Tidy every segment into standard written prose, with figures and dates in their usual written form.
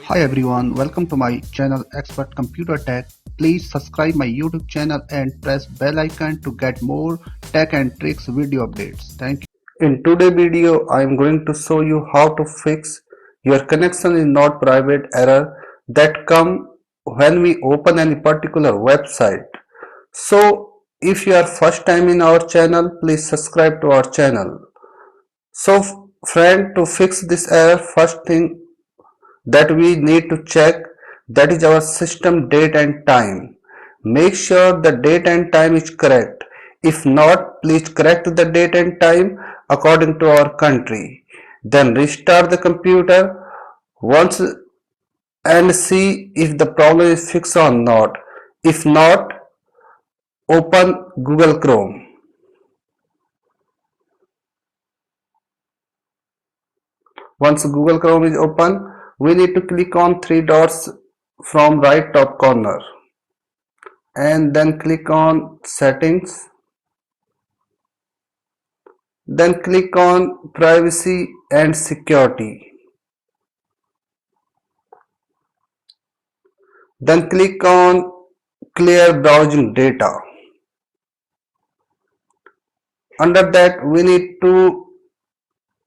Hi everyone, welcome to my channel Expert Computer Tech. Please subscribe my YouTube channel and press bell icon to get more tech and tricks video updates. Thank you. In today's video, I am going to show you how to fix your connection is not private error that come when we open any particular website. So if you are first time in our channel, please subscribe to our channel. So friend, to fix this error, first thing that we need to check, that is our system date and time. Make sure the date and time is correct. If not, please correct the date and time according to our country. Then restart the computer once and see if the problem is fixed or not. If not, open Google Chrome. Once Google Chrome is open, we need to click on three dots from right top corner and then click on settings, then click on privacy and security, then click on clear browsing data. Under that we need to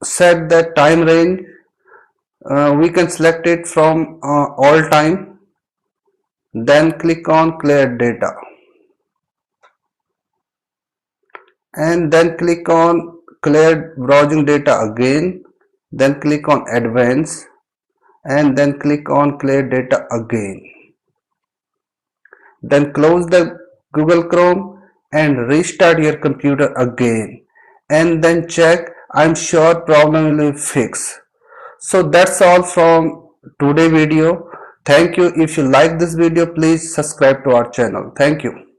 set the time range. We can select it from all time, then click on clear data and then click on clear browsing data again, then click on advanced and then click on clear data again. Then close the Google Chrome and restart your computer again and then check. I'm sure problem will be fixed. So that's all from today video. Thank you. If you like this video, please subscribe to our channel. Thank you.